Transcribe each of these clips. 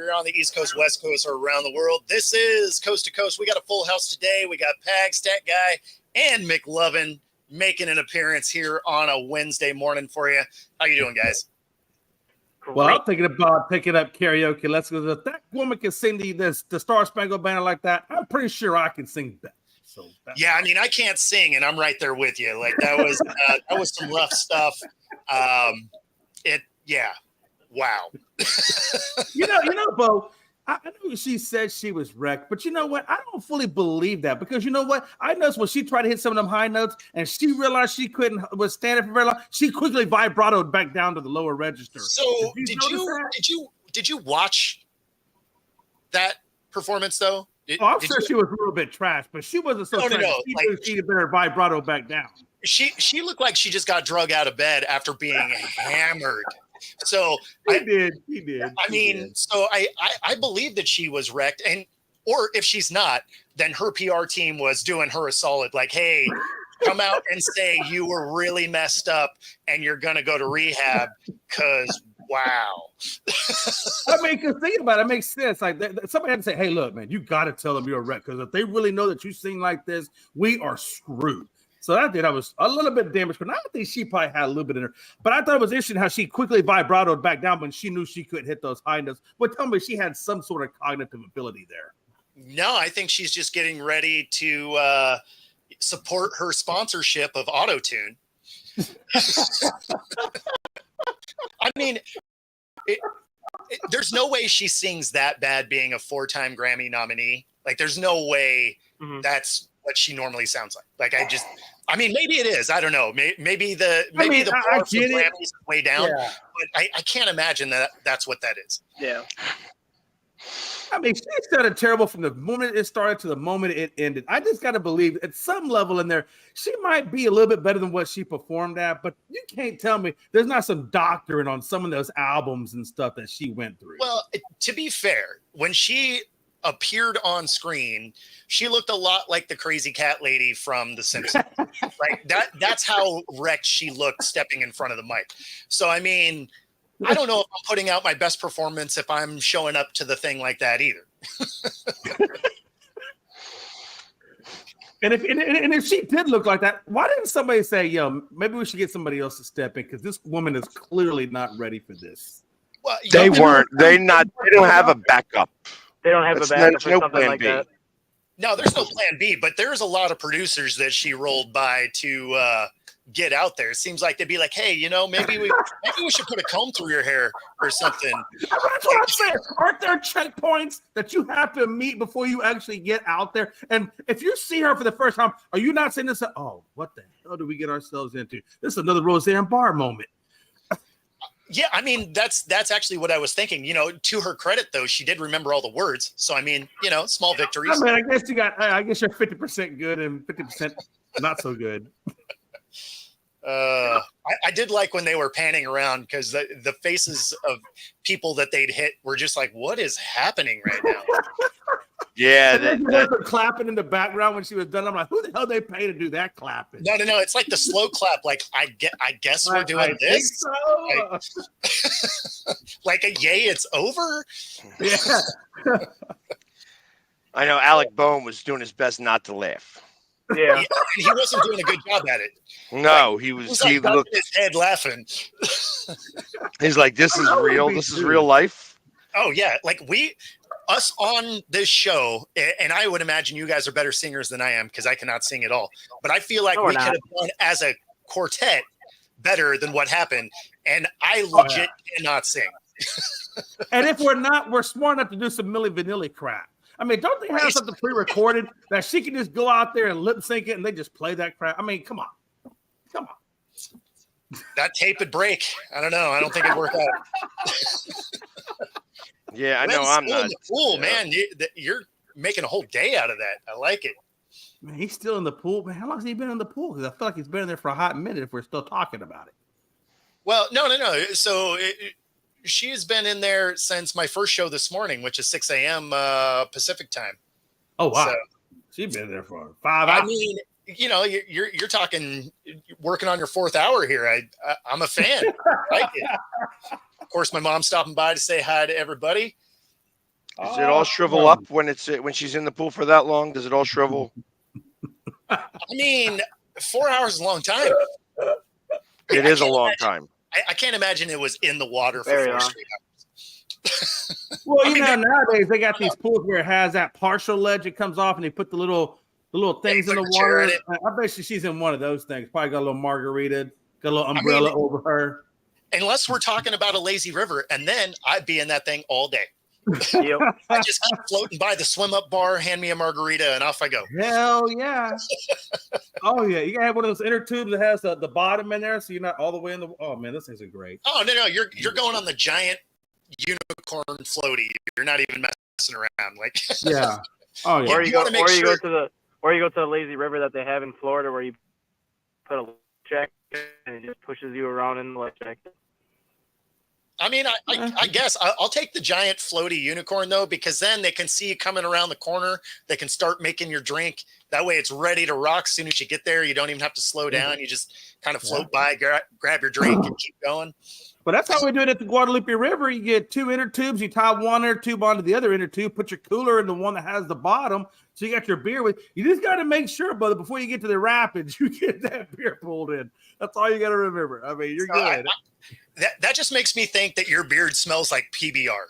you're on the East Coast, West Coast, or around the world. This is Coast to Coast. We got a full house today. We got Pag, Stat Guy, and McLovin making an appearance here on a Wednesday morning for you. How you doing, guys? Well, I'm thinking about picking up karaoke. Let's go. If that woman can sing the Star Spangled Banner like that, I'm pretty sure I can sing that. So yeah, I mean, I can't sing, and I'm right there with you. Like that was some rough stuff. Wow. you know, Bo. I know she said she was wrecked, but you know what? I don't fully believe that because you know what? I noticed when she tried to hit some of them high notes and she realized she couldn't withstand it for very long, she quickly vibratoed back down to the lower register. So did you watch that performance though? I'm sure she was a little bit trash, but she wasn't so trash. She better vibrato back down. She looked like she just got drug out of bed after being hammered. So he did. I mean, so I believe that she was wrecked, or if she's not, then her PR team was doing her a solid. Like, hey, come out and say you were really messed up and you're gonna go to rehab because wow. I mean, because think about it, it makes sense. Like somebody had to say, hey, look, man, you got to tell them you're a wreck because if they really know that you sing like this, we are screwed. So I think I was a little bit damaged, but I think she probably had a little bit in her. But I thought it was interesting how she quickly vibratoed back down when she knew she couldn't hit those high notes. But tell me, she had some sort of cognitive ability there. No, I think she's just getting ready to support her sponsorship of Auto-Tune. I mean, there's no way she sings that bad being a 4-time Grammy nominee. Like, there's no way that's what she normally sounds like. Like, I mean, maybe it is. I don't know. Maybe the bar for Grammys is way down, but I can't imagine that that's what that is. Yeah. I mean, she started terrible from the moment it started to the moment it ended. I just got to believe at some level in there, she might be a little bit better than what she performed at, but you can't tell me there's not some doctoring on some of those albums and stuff that she went through. Well, to be fair, when she appeared on screen, she looked a lot like the crazy cat lady from The Simpsons. Right? That's how wrecked she looked stepping in front of the mic. So, I mean, I don't know if I'm putting out my best performance if I'm showing up to the thing like that either. And if she did look like that, why didn't somebody say, yo, maybe we should get somebody else to step in because this woman is clearly not ready for this. Well, they weren't. They don't have a backup. They don't have a backup for something like that. No, there's no plan B, but there's a lot of producers that she rolled by to get out there. It seems like they'd be like, hey, you know, maybe we should put a comb through your hair or something. That's what I'm saying. Aren't there checkpoints that you have to meet before you actually get out there? And if you see her for the first time, are you not saying this? Oh, what the hell do we get ourselves into? This is another Roseanne Barr moment. Yeah, I mean, that's actually what I was thinking. You know, to her credit, though, she did remember all the words. So, I mean, you know, small victories. I mean, I guess you're 50% good and 50% not so good. I did like when they were panning around because the faces of people that they'd hit were just like, what is happening right now? Yeah. They were clapping in the background when she was done. I'm like, who the hell they pay to do that clapping? No. It's like the slow clap. Like, I guess we're doing this. So. Like a yay, it's over. Yeah. I know Alec Boehm was doing his best not to laugh. Yeah. He wasn't doing a good job at it. No, like, he was. He like looked his head laughing. He's like, "This is real. This is real life." Oh yeah, like us on this show, and I would imagine you guys are better singers than I am because I cannot sing at all. But I feel like we could have done as a quartet better than what happened, and I legit cannot sing. And if we're not, we're smart enough to do some Milli Vanilli crap. I mean, don't they have something pre-recorded that she can just go out there and lip sync it and they just play that crap? I mean, come on. That tape would break. I don't know. I don't think it'd work out. Yeah, I know. I'm not. Cool, man. You're making a whole day out of that. I like it. Man, he's still in the pool. Man, how long has he been in the pool? Because I feel like he's been in there for a hot minute if we're still talking about it. Well, no. So she has been in there since my first show this morning, which is 6 a.m. Pacific time. Oh, wow. So, she's been there for 5 hours. I mean, you know, you're talking working on your 4th hour here. I'm a fan. I like it. Of course, my mom's stopping by to say hi to everybody. Does it all shrivel up when she's in the pool for that long? Does it all shrivel? I mean, 4 hours is a long time. It is a long time. I can't imagine it was in the water for Very 4 long. straight hours. Well, nowadays they got these pools where it has that partial ledge. It comes off, and they put the little things in the water. I bet she's in one of those things. Probably got a little margarita, got a little umbrella over her. Unless we're talking about a lazy river, and then I'd be in that thing all day. Yep. I just keep floating by the swim up bar, hand me a margarita, and off I go. Hell yeah. Oh yeah, you gotta have one of those inner tubes that has the bottom in there, so you're not all the way in the. Oh man, this things are great. Oh no, you're going on the giant unicorn floaty. You're not even messing around. Like yeah. Oh yeah. Or you go to the lazy river that they have in Florida where you put a life jacket and it just pushes you around in the life jacket. I mean, I guess I'll take the giant floaty unicorn though, because then they can see you coming around the corner. They can start making your drink. That way it's ready to rock as soon as you get there. You don't even have to slow down. You just kind of float by, grab your drink and keep going. But that's how we do it at the Guadalupe River. You get 2 inner tubes. You tie one inner tube onto the other inner tube. Put your cooler in the one that has the bottom. So you got your beer with. You just got to make sure, brother, before you get to the rapids, you get that beer pulled in. That's all you got to remember. I mean, you're good. That just makes me think that your beard smells like PBR.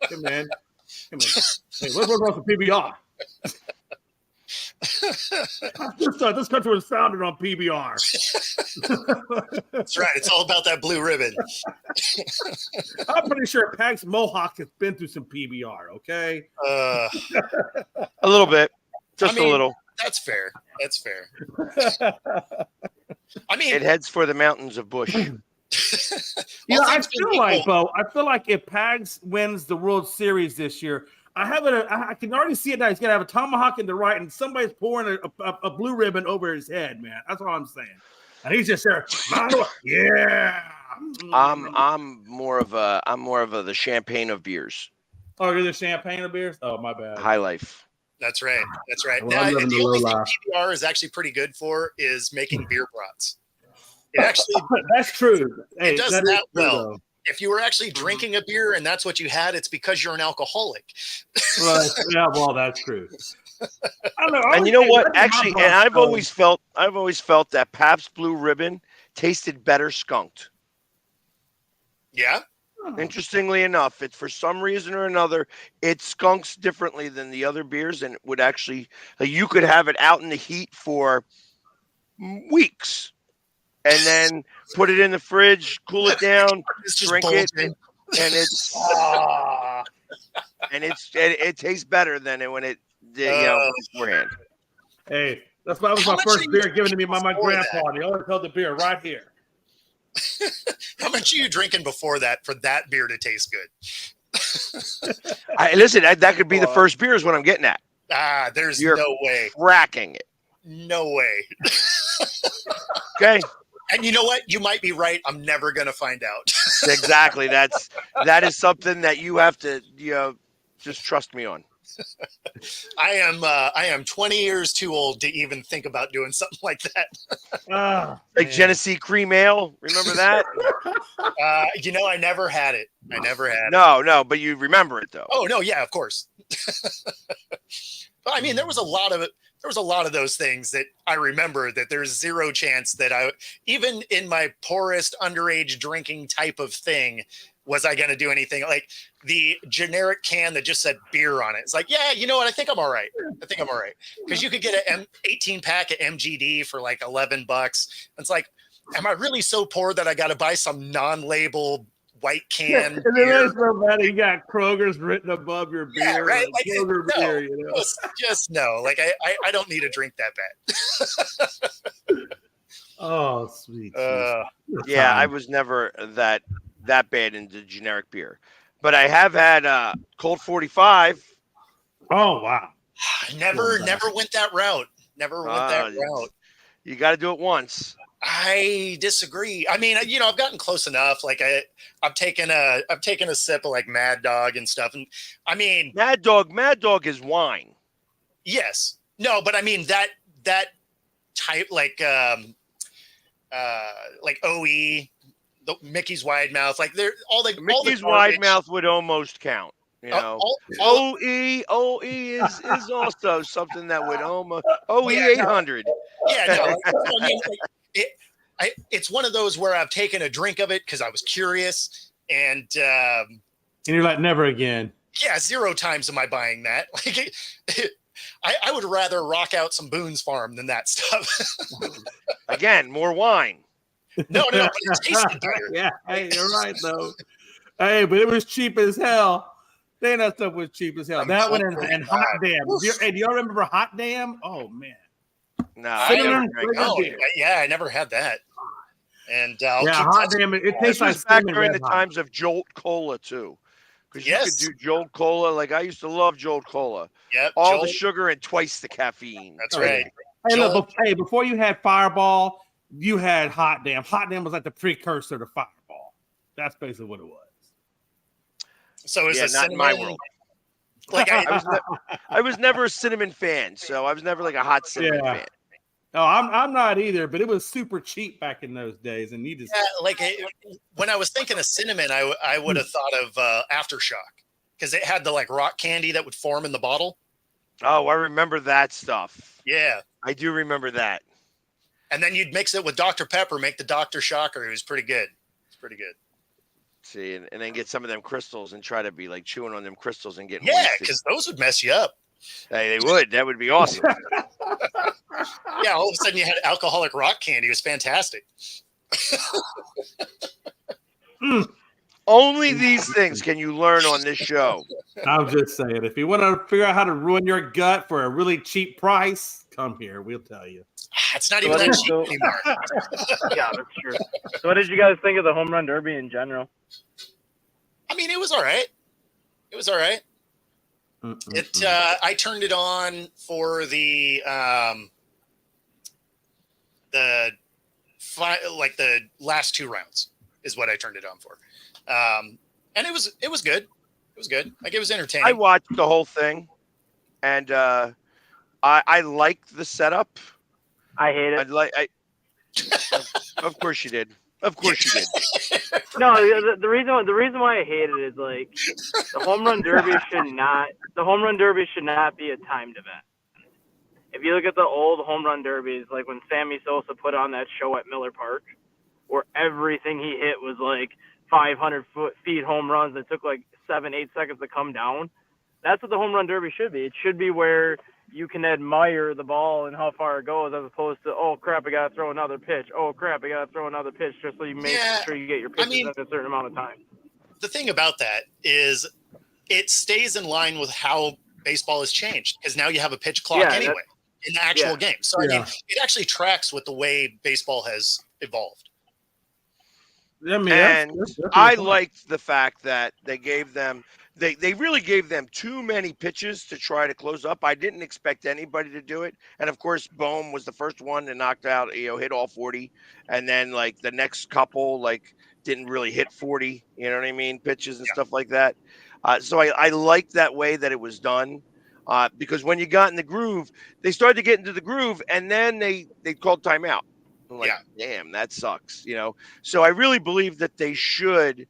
Hey, man. Hey, let's work on some PBR. This country was founded on PBR. That's right. It's all about that blue ribbon. I'm pretty sure Pax Mohawk has been through some PBR, okay? A little bit. Just a little. That's fair. That's fair. I mean, it heads for the mountains of Bush. I feel like if Pags wins the World Series this year, I can already see it now. He's gonna have a tomahawk in the right, and somebody's pouring a blue ribbon over his head, man. That's all I'm saying. And he's just there. Yeah. I'm more of the champagne of beers. Oh, you're the champagne of beers? Oh, my bad. High Life. That's right. That's right. Well, now, the only thing PBR is actually pretty good for is making beer brats. It actually that's true. It does that well. True, if you were actually drinking a beer and that's what you had, it's because you're an alcoholic. Right. Yeah, well, that's true. And you know what? Actually, and I've always felt that Pabst Blue Ribbon tasted better skunked. Yeah. Interestingly enough, it's for some reason or another, it skunks differently than the other beers, and it would actually you could have it out in the heat for weeks, and then put it in the fridge, cool it down, drink it, and it's it tastes better than it when it beforehand. Hey, that was my first beer given to me by my grandpa. He always held the beer right here. How much are you drinking before that for that beer to taste good? Listen, that could be the first beer is what I'm getting at. There's You're no way. Cracking it. No way. Okay. And you know what? You might be right. I'm never going to find out. Exactly. That is something that you have to just trust me on. I am 20 years too old to even think about doing something like that. Like Genesee Cream Ale, remember that? I never had it. No, but you remember it though. Oh no, yeah, of course. But I mean, there was a lot of those things that I remember that there's zero chance that even in my poorest underage drinking type of thing, was I going to do anything like the generic can that just said beer on it? It's like, yeah, you know what? I think I'm all right. Because you could get an 18 pack of MGD for like $11. It's like, am I really so poor that I got to buy some non-label white can? And then so bad you got Kroger's written above your beer. Yeah, right? Like, Kroger beer, just no. Like I don't need a drink that bad. Oh, sweet. Yeah, I was never that bad into generic beer, but I have had Colt 45. Oh wow! Never went that route. You got to do it once. I disagree. I mean, I've gotten close enough. Like I've taken a sip of like Mad Dog and stuff, and I mean, Mad Dog is wine. Yes. No, but I mean that type like OE. the Mickey's wide mouth, like they're all the Mickey's garbage. wide mouth would almost count. You know, OE is also something that would almost OE 800. Yeah, no. I mean, it's one of those where I've taken a drink of it because I was curious, and you're like, never again. Yeah, 0 times am I buying that. Like, I would rather rock out some Boone's Farm than that stuff. Again, more wine. No, but it tasted better. Yeah, hey, you're right though. Hey, but it was cheap as hell. Then that stuff was cheap as hell. That one and Hot Damn. Hey, do y'all remember Hot Damn? Oh man. No, I never drank I never had that. And Hot Damn. It tastes like back during the times of Jolt Cola too. Because you could do Jolt Cola. Like I used to love Jolt Cola. Yep. All the sugar and twice the caffeine. That's right. Hey, look, before you had Fireball, you had Hot Damn. Hot Damn was like the precursor to Fireball. That's basically what it was. So is not in my world. Like I was never a cinnamon fan, so I was never like a hot cinnamon fan. No, I'm not either, but it was super cheap back in those days, and when I was thinking of cinnamon, I would have thought of Aftershock because it had the like rock candy that would form in the bottle. Oh, I remember that stuff. Yeah, I do remember that. And then you'd mix it with Dr. Pepper, make the Dr. Shocker. It was pretty good. It's pretty good. See, and then get some of them crystals and try to be like chewing on them crystals and getting because those would mess you up. Hey, they would. That would be awesome. Yeah, all of a sudden you had alcoholic rock candy. It was fantastic. Only these things can you learn on this show. I'm just saying, if you want to figure out how to ruin your gut for a really cheap price, come here. We'll tell you. It's not even that cheap anymore. Yeah, that's true. So what did you guys think of the home run derby in general? I mean, it was all right. I turned it on for the last 2 rounds is what I turned it on for. And it was good. It was good. Like, it was entertaining. I watched the whole thing, and I liked the setup. I hate it. Of course you did. Of course you did. No, the reason why I hate it is like the home run derby should not be a timed event. If you look at the old home run derbies, like when Sammy Sosa put on that show at Miller Park, where everything he hit was like 500 feet home runs that took like 7-8 seconds to come down. That's what the home run derby should be. It should be where you can admire the ball and how far it goes, as opposed to, oh crap, I gotta throw another pitch. Oh crap, I gotta throw another pitch, just so you make sure you get your pitches in a certain amount of time. The thing about that is it stays in line with how baseball has changed, because now you have a pitch clock anyway in the actual game. So I mean, it actually tracks with the way baseball has evolved. I mean, and I liked the fact that they gave them. They really gave them too many pitches to try to close up. I didn't expect anybody to do it. And of course, Bohm was the first one that knocked out, hit all 40. And then like the next couple, like didn't really hit 40, you know what I mean? Pitches and stuff like that. So I liked that way that it was done. Because when you got in the groove, they started to get into the groove, and then they called timeout. I'm like, damn, that sucks, So I really believe that they should.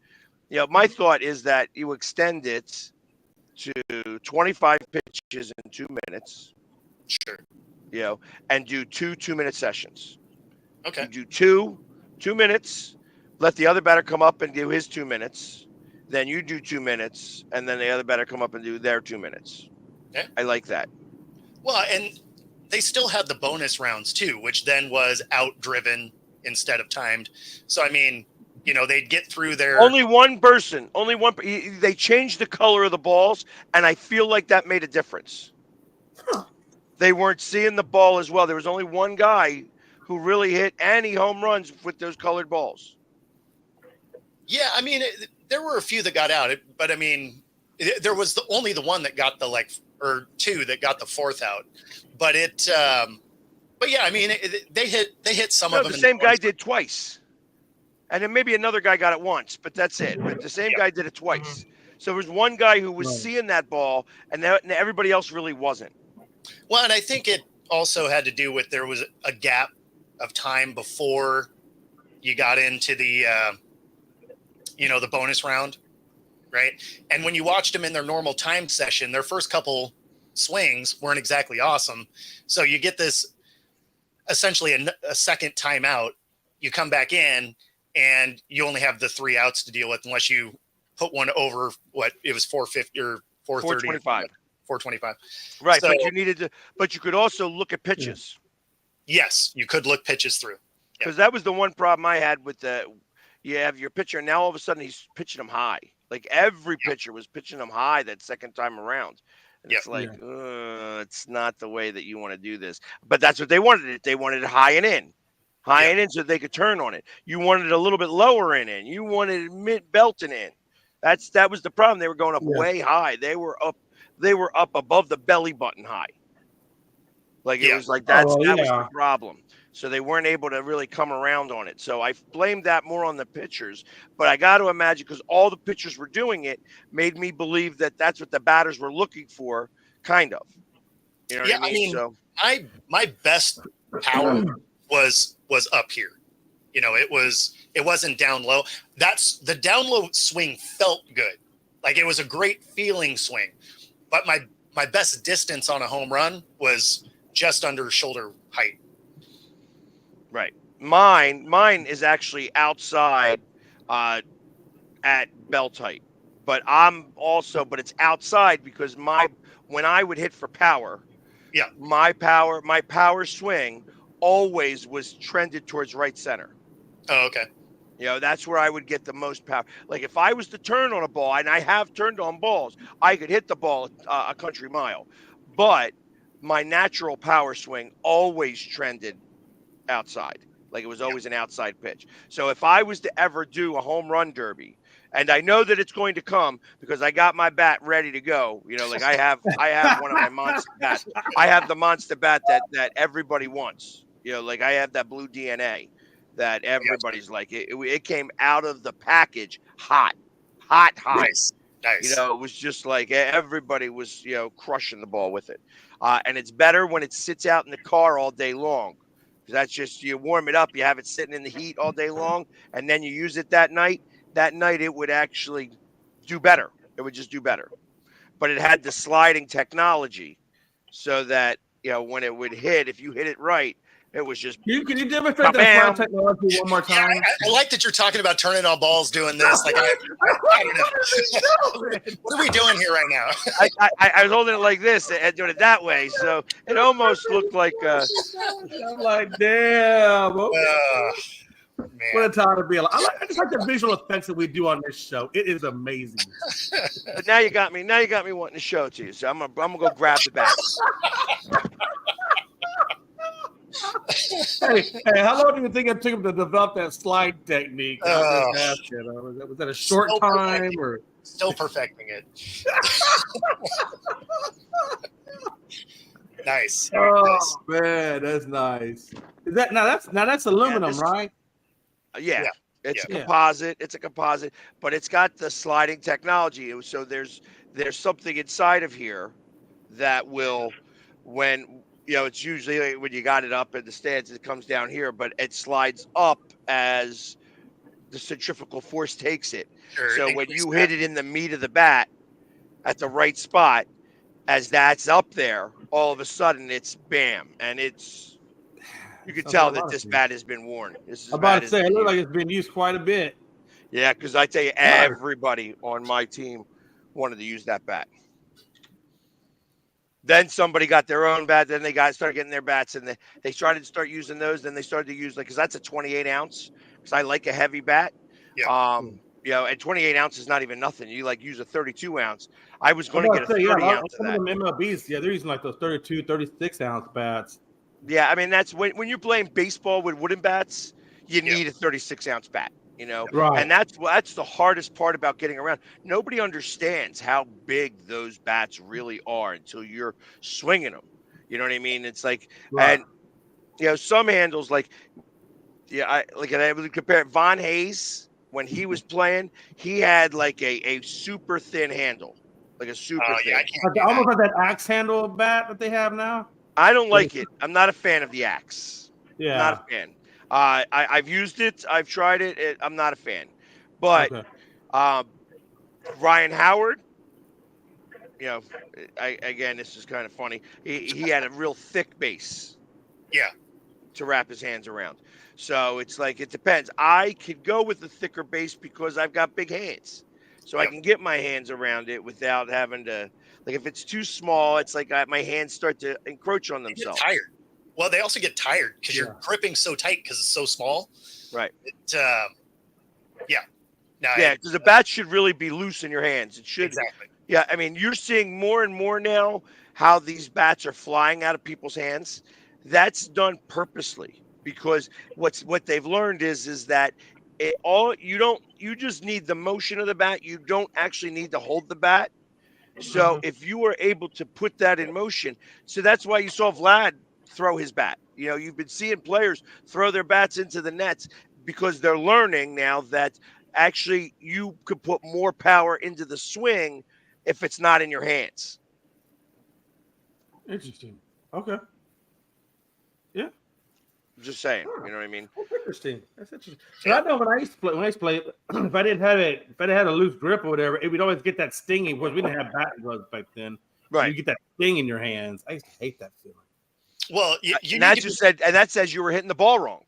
My thought is that you extend it to 25 pitches in 2 minutes. Sure. And do 2 2-minute sessions. Okay. You do 2 minutes, let the other batter come up and do his 2 minutes. Then you do 2 minutes, and then the other batter come up and do their 2 minutes. Okay. I like that. Well, and they still had the bonus rounds too, which then was out-driven instead of timed. So, I mean, they'd get through their... Only one person. They changed the color of the balls, and I feel like that made a difference. Huh. They weren't seeing the ball as well. There was only one guy who really hit any home runs with those colored balls. Yeah, I mean, there were a few that got out, but I mean, there was only the one that got or 2 that got the 4th out. But but yeah, I mean, they hit some of them. The same guy did twice. And then maybe another guy got it once, but that's it. But the same guy did it twice. So there was one guy who was seeing that ball, and everybody else really wasn't. Well, and I think it also had to do with there was a gap of time before you got into the the bonus round, right? And when you watched them in their normal time session, their first couple swings weren't exactly awesome. So you get this essentially a second timeout. You come back in and you only have the 3 outs to deal with unless you put one over what it was 450 or 430. 425. Right, So, but you could also look at pitches. Yes, you could look pitches through. Because that was the one problem I had with you have your pitcher, and now all of a sudden he's pitching them high. Like every pitcher was pitching them high that second time around. And it's like, it's not the way that you want to do this. But that's what they wanted it. They wanted it high and in. High and in so they could turn on it. You wanted it a little bit lower and in. You wanted it mid-belting in. That was the problem. They were going up way high. They were up above the belly button high. Like it was like that was the problem. So they weren't able to really come around on it. So I blamed that more on the pitchers. But I got to imagine because all the pitchers were doing it made me believe that that's what the batters were looking for, kind of. You know what I mean? So my best power was up here. It wasn't down low. That's the down low swing felt good. Like it was a great feeling swing. But my best distance on a home run was just under shoulder height. Right. Mine is actually outside at belt height. But it's outside because when I would hit for power, my power swing always was trended towards right center. Oh, okay. That's where I would get the most power. Like if I was to turn on a ball, and I have turned on balls, I could hit the ball a country mile. But my natural power swing always trended outside. Like it was always an outside pitch. So if I was to ever do a home run derby, and I know that it's going to come because I got my bat ready to go. Like I have one of my monster bats. I have the monster bat that everybody wants. Like I have that blue DNA that everybody's like. It came out of the package hot. Nice. It was just like everybody was crushing the ball with it. And it's better when it sits out in the car all day long. That's just you warm it up, you have it sitting in the heat all day long, and then you use it that night. That night it would actually do better. It would just do better. But it had the sliding technology so that when it would hit, if you hit it right, it was just. Can you demonstrate that slide technology one more time? I like that you're talking about turning on balls doing this. Like I don't know. What are we doing here right now? I was holding it like this and doing it that way, so it almost looked like. I'm like, damn. What a time to be alive. I just like the visual effects that we do on this show. It is amazing. But now you got me wanting to show it to you. So I'm gonna go grab the bat. hey, how long do you think it took him to develop that slide technique? Was that a short time or still perfecting it? Nice. Oh man, that's nice. Is that that's aluminum, right? Yeah. It's a composite. It's a composite, but it's got the sliding technology. So there's something inside of here that will, when it's usually when you got it up in the stands, it comes down here, but it slides up as the centrifugal force takes it. Sure, so when you hit it in the meat of the bat at the right spot, as that's up there, all of a sudden it's bam, and you can tell that this bat has been worn. I'm about to say, it looks like it's been used quite a bit. Yeah, because I tell you, everybody on my team wanted to use that bat. Then somebody got their own bat. Then they started getting their bats, and they started to start using those. Then they started to use because that's a 28 ounce. Because I like a heavy bat. Yeah. And 28 ounce is not even nothing. You use a 32 ounce. I was going to get a 30 ounce of that. Some of them MLBs, they're using like those 32, 36 ounce bats. Yeah, I mean that's when you're playing baseball with wooden bats, you need a 36 ounce bat. Right. And that's the hardest part about getting around. Nobody understands how big those bats really are until you're swinging them. You know what I mean? It's like, and some handles I would compare Von Hayes when he was playing. He had like a super thin handle, like a super thin. Almost like that axe handle bat that they have now. I don't like it. I'm not a fan of the axe. Yeah, not a fan. I've used it. I've tried it. I'm not a fan. But Ryan Howard, again, this is kind of funny. He had a real thick base. Yeah. To wrap his hands around. So it's like, it depends. I could go with the thicker base because I've got big hands. So I can get my hands around it without having to, like, if it's too small, it's like my hands start to encroach on themselves. They get tired. Well, they also get tired because you're gripping so tight because it's so small. Right. Because the bat should really be loose in your hands. It should. Exactly. Yeah, I mean, you're seeing more and more now how these bats are flying out of people's hands. That's done purposely because what they've learned is that you just need the motion of the bat. You don't actually need to hold the bat. So if you were able to put that in motion, so that's why you saw Vlad throw his bat. You've been seeing players throw their bats into the nets because they're learning now that actually you could put more power into the swing if it's not in your hands. Interesting. Okay. Yeah. Just saying, you know what I mean? That's interesting. I know when I used to play, if I didn't have a loose grip or whatever, it would always get that stinging. Because we didn't have batting gloves back then. Right. You get that sting in your hands. I used to hate that feeling. Well, that says you were hitting the ball wrong.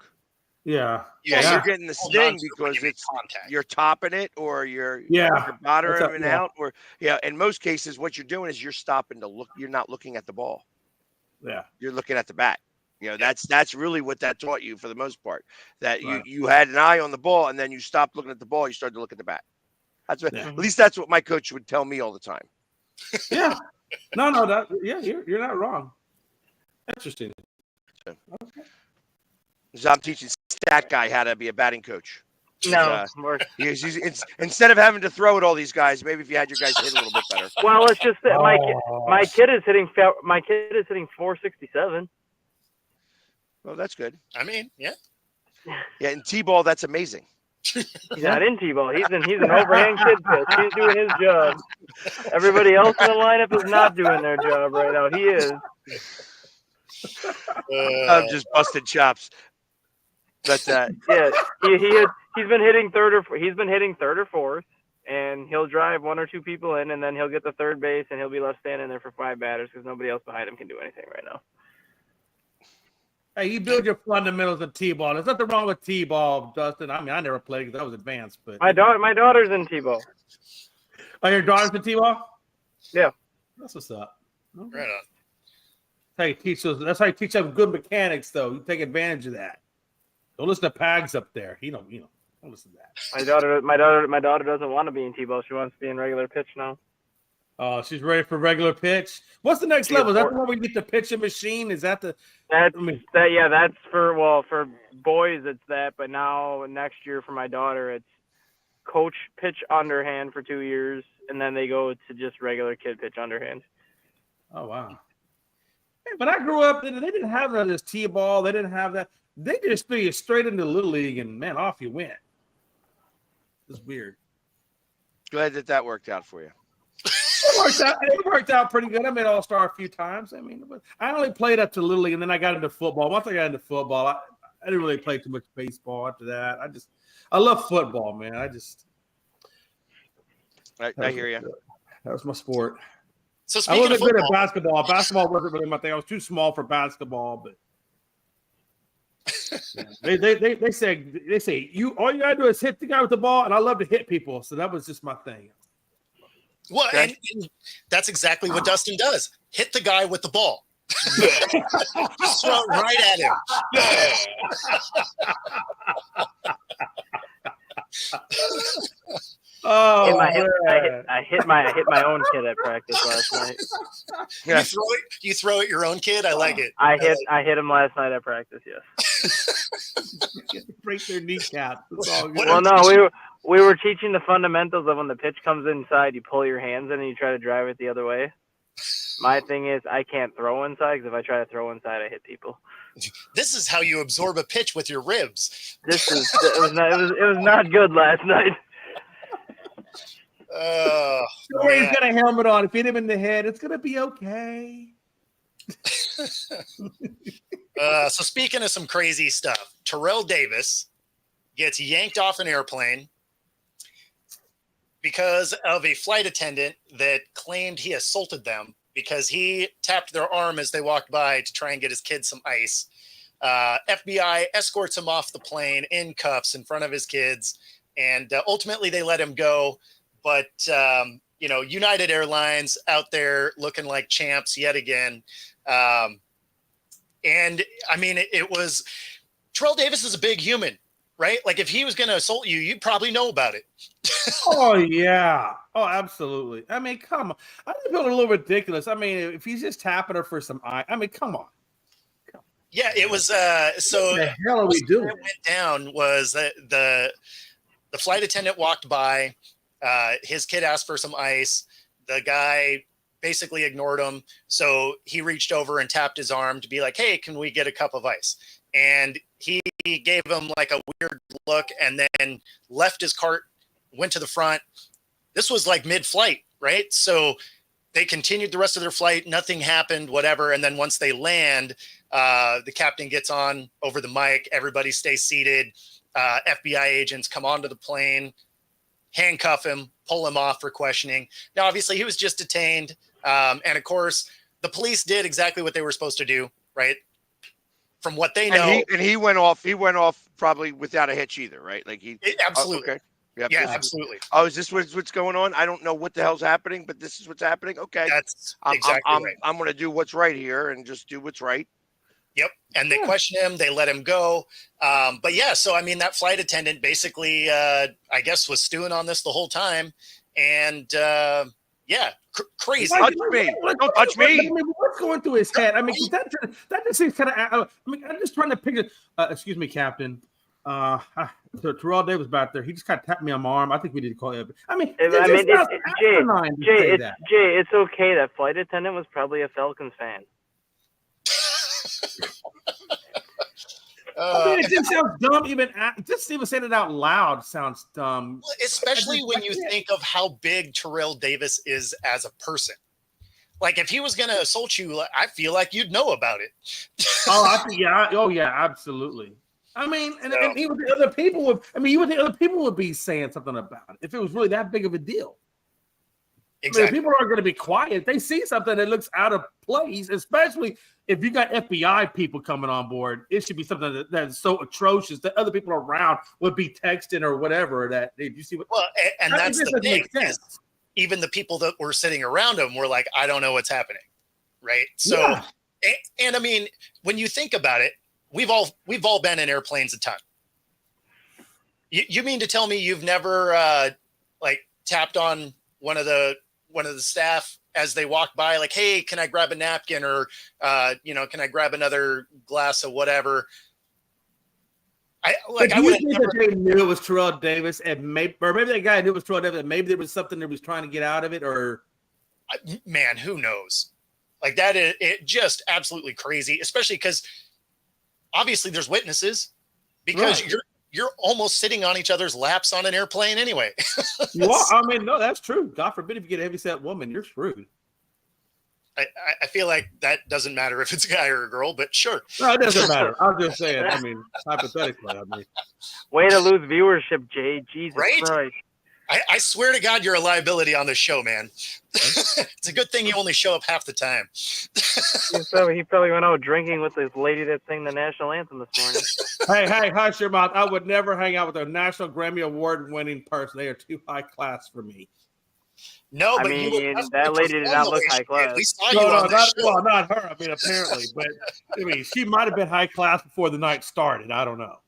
Yeah. You're getting the sting because you're topping it or you're bothering it out, or in most cases what you're doing is you're stopping to look. You're not looking at the ball. Yeah. You're looking at the bat. That's really what that taught you for the most part. That you had an eye on the ball and then you stopped looking at the ball. You started to look at the bat. That's what, at least that's what my coach would tell me all the time. Yeah. No. You're not wrong. Interesting. Okay. So I'm teaching Stat Guy how to be a batting coach. No. He's instead of having to throw at all these guys, maybe if you had your guys hit a little bit better. Well, it's just that my kid is hitting 467. Well, that's good. I mean, yeah. Yeah, in T-ball, that's amazing. He's not in T-ball. He's an overhand kid pitch. He's doing his job. Everybody else in the lineup is not doing their job right now. He is. I'm just busted chops. But he's been hitting third or fourth, and he'll drive one or two people in, and then he'll get the third base, and he'll be left standing there for 5 batters because nobody else behind him can do anything right now. Hey, you build your fundamentals of T-ball. There's nothing wrong with T-ball, Dustin. I mean, I never played because I was advanced, but my daughter's in T-ball. Oh, your daughter's in T-ball? Yeah, that's what's up. Right on. That's how you teach them good mechanics, though. You take advantage of that. Don't listen to Pags up there. Don't listen to that. My daughter doesn't want to be in T-ball. She wants to be in regular pitch now. Oh, she's ready for regular pitch. What's the next level? Is that the one we get the pitching machine? Is that the? That's for boys it's that, but now next year for my daughter it's coach pitch underhand for 2 years, and then they go to just regular kid pitch underhand. Oh wow! Hey, but I grew up and they didn't have that as T-ball. They didn't have that. They just threw you straight into Little League and man, off you went. It's weird. Glad that worked out for you. It worked out pretty good. I made All-Star a few times. I mean, I only played up to Little League, and then I got into football. Once I got into football, I didn't really play too much baseball after that. I love football, man. I hear you. That was my sport. So I wasn't good at basketball. Basketball wasn't really my thing. I was too small for basketball, but they say all you gotta do is hit the guy with the ball, and I love to hit people, so that was just my thing. Well, and that's exactly what Dustin does. Hit the guy with the ball. Just throw it right at him. Oh, I hit my own kid at practice last night. Yeah. You throw at your own kid? I like it. I hit him last night at practice, yes. Break their kneecap. Well, no, we were teaching the fundamentals of when the pitch comes inside, you pull your hands in and you try to drive it the other way. My thing is I can't throw inside because if I try to throw inside, I hit people. This is how you absorb a pitch with your ribs. It was not good last night. He's got a helmet on. If you hit him in the head, it's gonna be okay. So speaking of some crazy stuff, Terrell Davis gets yanked off an airplane, because of a flight attendant that claimed he assaulted them because he tapped their arm as they walked by to try and get his kids some ice. FBI escorts him off the plane in cuffs in front of his kids, and ultimately they let him go. But, United Airlines out there looking like champs yet again. And I mean, it was Terrell Davis is a big human, right? Like if he was going to assault you, you'd probably know about it. Oh yeah. Oh, absolutely. I mean, come on. I think it's a little ridiculous. I mean, if he's just tapping her for some eye, I mean, come on. Yeah, it was. So what the hell are we doing? What went down was that the flight attendant walked by. His kid asked for some ice. The guy basically ignored him. So he reached over and tapped his arm to be like, "Hey, can we get a cup of ice?" And he gave him like a weird look and then left his cart, went to the front. This was like mid-flight, right? So they continued the rest of their flight. Nothing happened, whatever. And then once they land, the captain gets on over the mic. Everybody stays seated. FBI agents come onto the plane, handcuff him, pull him off for questioning. Now, obviously, he was just detained. And of course, the police did exactly what they were supposed to do, right? From what they know. And he went off. He went off probably without a hitch either, right? Like absolutely. Okay. Yep. Yeah, absolutely. Oh, is this what's going on? I don't know what the hell's happening, but this is what's happening. Okay. That's exactly right. I'm going to do what's right here and just do what's right. Yep. And they question him. They let him go. But yeah, so I mean, that flight attendant basically, I guess, was stewing on this the whole time. And crazy. Touch me. Don't touch me. I mean, what's going through his head? I mean, that just seems kind of. I mean, I'm just trying to picture. Excuse me, Captain. So Terrell Davis back there. He just kind of tapped me on my arm. I think we need to call him. I mean, Jay, it's okay. That flight attendant was probably a Falcons fan. I mean, it just sounds dumb. Just even saying it out loud sounds dumb. Especially when you think of how big Terrell Davis is as a person. Like if he was going to assault you, I feel like you'd know about it. Yeah, absolutely. I mean, and even the other people would. I mean, even the other people would be saying something about it if it was really that big of a deal. Exactly. I mean, people aren't going to be quiet. If they see something that looks out of place, especially if you got FBI people coming on board. It should be something that's so atrocious that other people around would be texting or whatever. That you see what? Well, and that's the thing. Even the people that were sitting around him were like, "I don't know what's happening," right? So, yeah. and I mean, when you think about it. We've all been in airplanes a ton. You mean to tell me you've never tapped on one of the staff as they walk by, like, "Hey, can I grab a napkin?" or can I grab another glass of whatever? I would think that they knew it was Terrell Davis, and maybe that guy knew it was Terrell Davis, and maybe there was something that was trying to get out of it, or man, who knows? Like that is it just absolutely crazy, especially because. Obviously, there's witnesses because you're almost sitting on each other's laps on an airplane anyway. I mean, no, that's true. God forbid if you get a heavyset woman, you're screwed. I feel like that doesn't matter if it's a guy or a girl, but sure. No, it doesn't matter. I'm just saying. I mean, hypothetically, way to lose viewership, Jay. Jesus Christ. I swear to God, you're a liability on this show, man. It's a good thing you only show up half the time. He probably went out drinking with this lady that sang the national anthem this morning. Hey, hush your mouth. I would never hang out with a National Grammy Award-winning person. They are too high class for me. No, but that lady did not look high class. Not her. I mean, apparently, but I mean, she might have been high class before the night started. I don't know.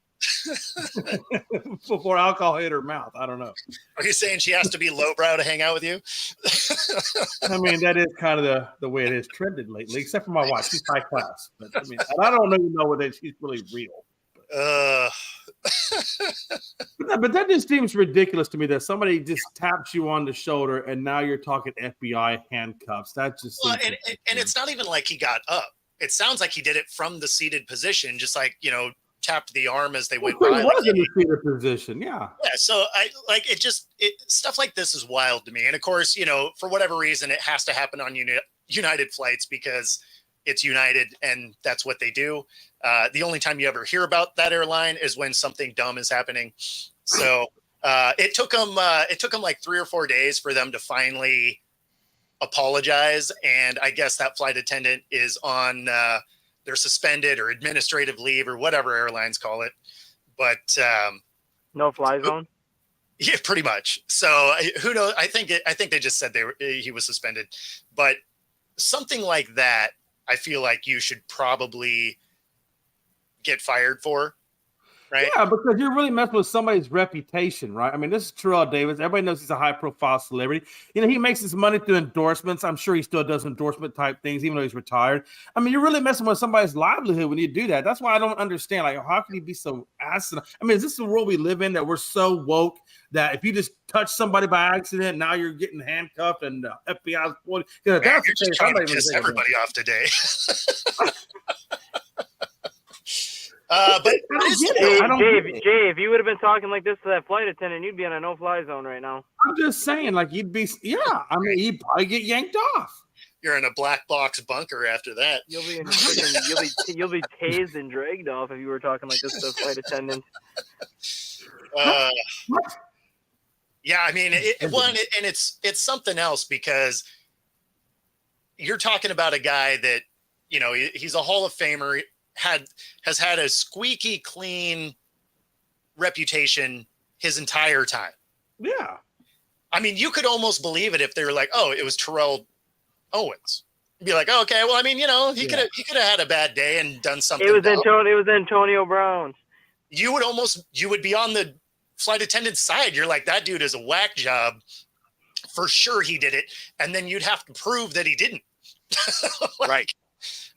Before alcohol hit her mouth. I don't know. Are you saying she has to be lowbrow to hang out with you? I mean, that is kind of the way it is trended lately, except for my wife. She's high class. But I mean, I don't even know whether she's really real. But that just seems ridiculous to me that somebody just taps you on the shoulder and now you're talking FBI handcuffs. That just and it's not even like he got up. It sounds like he did it from the seated position, just like, tapped the arm as they went by. Was in the seated position, yeah. Yeah, so stuff like this is wild to me. And of course, for whatever reason, it has to happen on United flights because it's United and that's what they do. The only time you ever hear about that airline is when something dumb is happening. So, It took them like 3 or 4 days for them to finally apologize, and I guess that flight attendant is on they're suspended or administrative leave or whatever airlines call it. But No fly zone. yeah, pretty much. So who knows? I think they just said he was suspended, but something like that, I feel like you should probably get fired for. Right? Yeah, because you're really messing with somebody's reputation, right? I mean, this is Terrell Davis. Everybody knows he's a high-profile celebrity. You know, he makes his money through endorsements. I'm sure he still does endorsement type things, even though he's retired. I mean, you're really messing with somebody's livelihood when you do that. That's why I don't understand. Like, how can you be so asinine? I mean, is this the world we live in that we're so woke that if you just touch somebody by accident, now you're getting handcuffed and the FBI is pointing? Man, you're just trying to piss everybody off today. But Jay, if you would have been talking like this to that flight attendant, you'd be in a no-fly zone right now. I'm just saying, like you'd be, I mean, you'd probably get yanked off. You're in a black box bunker after that. You'll be you'll be tased and dragged off if you were talking like this to a flight attendant. Yeah, I mean, it's something else because you're talking about a guy that, you know, he's a Hall of Famer. Has had a squeaky clean reputation his entire time. Yeah. I mean, you could almost believe it if they were like, oh, it was Terrell Owens. You'd be like, oh, okay, well, I mean, you know, he could have had a bad day and done something. It was Antonio Brown. You would be on the flight attendant's side. You're like, that dude is a whack job. For sure he did it. And then you'd have to prove that he didn't. Right.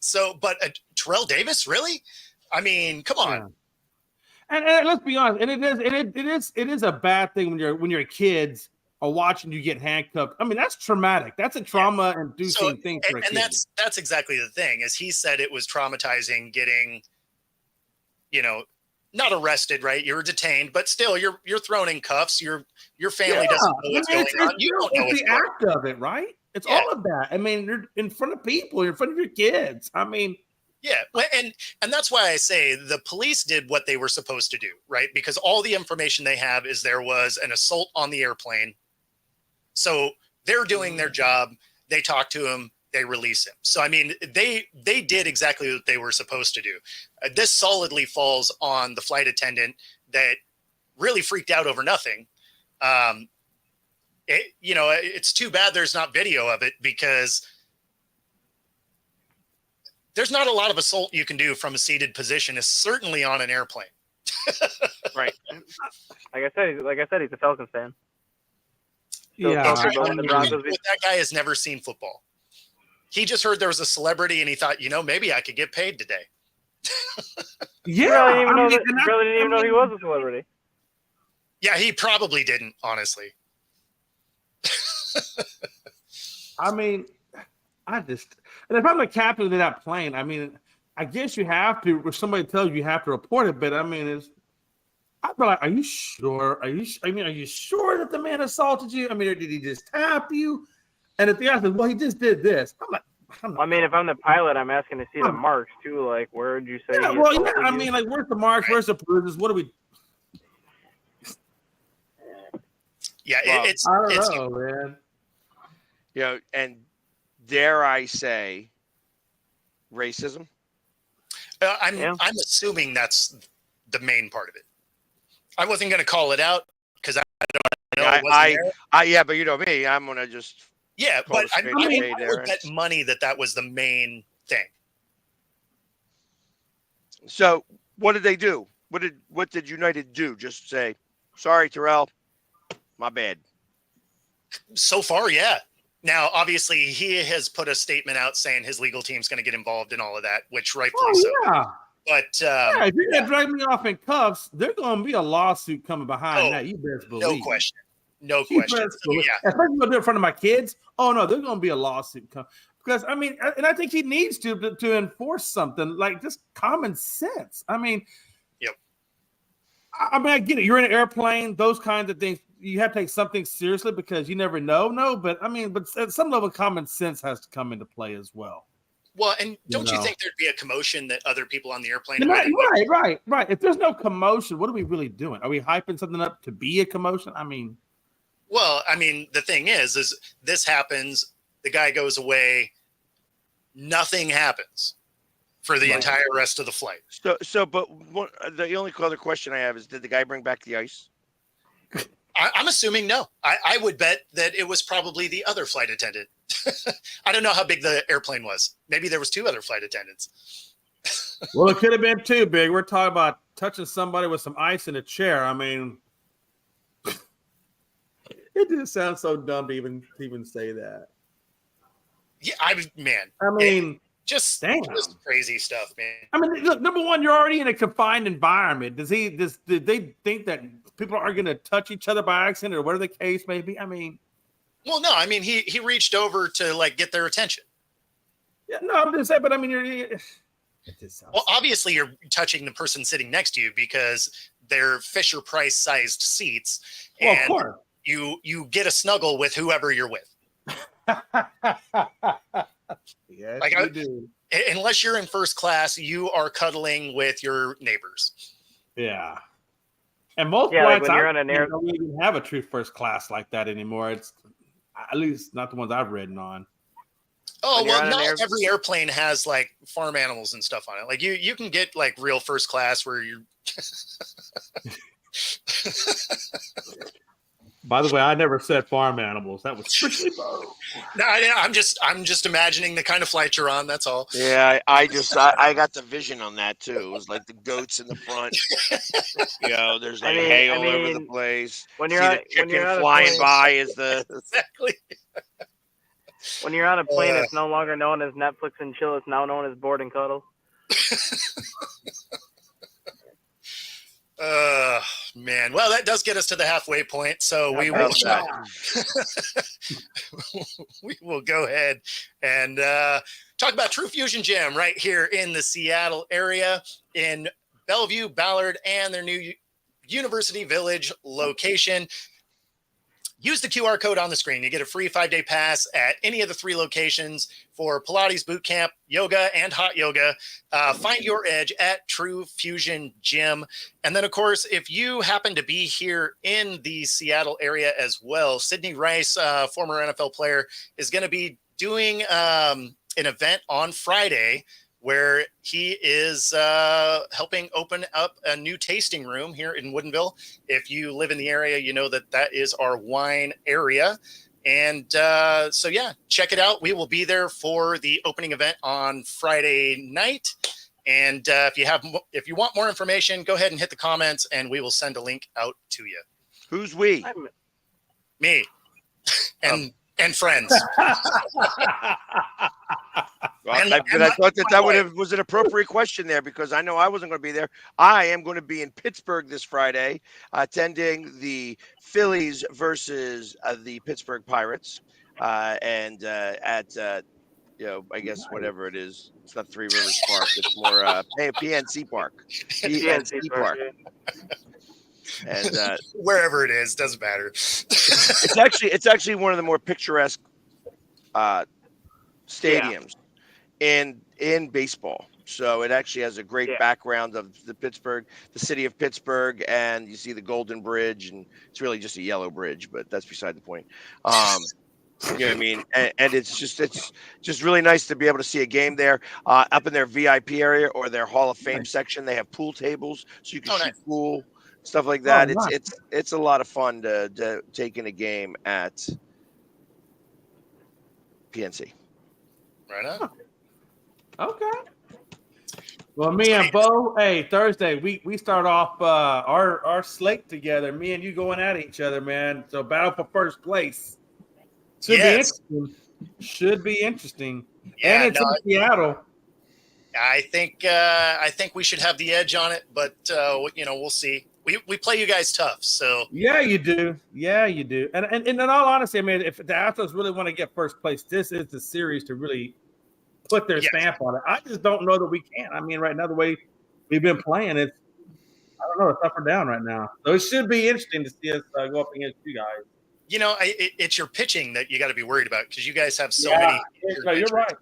So, but Terrell Davis, really? I mean, come on. Yeah. And let's be honest, and it is a bad thing when your kids are watching you get handcuffed. I mean, that's traumatic. That's a trauma-inducing thing for a kid. And that's exactly the thing. Is he said it was traumatizing getting, you know, not arrested, right? You were detained, but still, you're thrown in cuffs. Your family doesn't know what's going on. You don't know what's the act of it, right? It's all of that. I mean, you're in front of people, you're in front of your kids. I mean, yeah, and that's why I say the police did what they were supposed to do, right? Because all the information they have is there was an assault on the airplane. So they're doing their job. They talk to him. They release him. So, I mean, they did exactly what they were supposed to do. This solidly falls on the flight attendant that really freaked out over nothing. It's too bad there's not video of it because there's not a lot of assault you can do from a seated position, certainly on an airplane. Right. Like I said, he's a Falcons fan. Yeah. That guy has never seen football. He just heard there was a celebrity and he thought, maybe I could get paid today. Yeah. He really didn't even know he was a celebrity. Yeah, he probably didn't, honestly. I mean, and if I'm the captain of that plane, I mean, I guess you have to, if somebody tells you have to report it, but I mean, I'd be like, are you sure? Are you sure that the man assaulted you? I mean, or did he just tap you? And if the guy says, well, he just did this. I'm like, I mean, if I'm the pilot, I'm asking to see the marks too. Like, where would you say? Yeah, well, yeah. I mean, like, where's the marks? Where's the bruises? What do we? Yeah, I don't know, man. And dare I say, racism? I'm assuming that's the main part of it. I wasn't going to call it out because I don't know. Yeah, but you know me, I'm gonna just. Yeah, but I would bet money that was the main thing. So what did they do? What did United do? Just say, sorry, Terrell, my bad. So far, yeah. Now, obviously, he has put a statement out saying his legal team's going to get involved in all of that, which rightfully so. Yeah. But if you're going to drag me off in cuffs, there's going to be a lawsuit coming behind that. You best believe. No question. No question. So, yeah. Especially when I do it in front of my kids. Oh, no, there's going to be a lawsuit coming. Because, I mean, and I think he needs to enforce something like just common sense. I mean, yep. I mean, I get it. You're in an airplane, those kinds of things. You have to take something seriously because you never know. No, but I mean, but at some level, common sense has to come into play as well. Well, and don't you think there'd be a commotion that other people on the airplane? Right. If there's no commotion, what are we really doing? Are we hyping something up to be a commotion? I mean, well, I mean, the thing is this happens. The guy goes away. Nothing happens for the entire rest of the flight. But the only other question I have is, did the guy bring back the ice? I'm assuming no. I would bet that it was probably the other flight attendant. I don't know how big the airplane was. Maybe there was 2 other flight attendants. Well, it could have been too big. We're talking about touching somebody with some ice in a chair. I mean, it just sounds so dumb to even say that. Yeah, just crazy stuff, man. I mean, look, number one, you're already in a confined environment. Did they think that people are going to touch each other by accident or whatever the case may be? I mean, well, no, I mean, he reached over to like get their attention. Yeah, no, I'm just saying, but I mean, well, obviously you're touching the person sitting next to you because they're Fisher Price sized seats. Well, and of course. You get a snuggle with whoever you're with. Yes, like, you do. Unless you're in first class, you are cuddling with your neighbors. Yeah. And most like flights when you're on an air, don't even have a true first class like that anymore. It's at least not the ones I've ridden on. Oh, well, not every airplane has like farm animals and stuff on it. Like you can get like real first class where you're. By the way, I never said farm animals. That was strictly both. No, I'm just imagining the kind of flight you're on. That's all. Yeah, I got the vision on that too. It was like the goats in the front. There's like hay all over the place. When you're the chicken flying by is the exactly. When you're on a plane, it's no longer known as Netflix and chill. It's now known as board and cuddle. Man. Well, that does get us to the halfway point. So we will go ahead and talk about True Fusion Gym right here in the Seattle area in Bellevue, Ballard, and their new University Village location. Use the QR code on the screen. You get a free 5-day pass at any of the 3 locations for Pilates boot camp, yoga, and hot yoga. Find your edge at True Fusion Gym. And then, of course, if you happen to be here in the Seattle area as well, Sidney Rice, former NFL player, is going to be doing an event on Friday where he is helping open up a new tasting room here in Woodinville. If you live in the area, you know that is our wine area. And so, yeah, check it out. We will be there for the opening event on Friday night. And if you want more information, go ahead and hit the comments, and we will send a link out to you. Who's we? Me. And friends. Well, I thought that was an appropriate question there because I know I wasn't going to be there. I am going to be in Pittsburgh this Friday, attending the Phillies versus the Pittsburgh Pirates, and at I guess whatever it is. It's not Three Rivers Park. It's more PNC Park. PNC Park. And wherever it is, doesn't matter. it's actually one of the more picturesque stadiums in baseball. So it actually has a great background of the city of Pittsburgh, and you see the Golden Bridge, and it's really just a yellow bridge, but that's beside the point. You know what I mean? And it's just really nice to be able to see a game there. Up in their VIP area or their Hall of Fame section, they have pool tables, so you can shoot pool, stuff like that. It's a lot of fun to take in a game at PNC. Right on. Okay. Well, me and Bo, hey, Thursday we start off our slate together. Me and you going at each other, man. So battle for first place. Should be interesting. Yeah, and it's in Seattle. I think we should have the edge on it, but we'll see. We play you guys tough, so yeah, you do. And in all honesty, I mean, if the Astros really want to get first place, this is the series to really put their stamp on it. I just don't know that we can. I mean, right now the way we've been playing, I don't know, it's up or down right now. So it should be interesting to see us go up against you guys. It's your pitching that you got to be worried about because you guys have so many. No, you're right.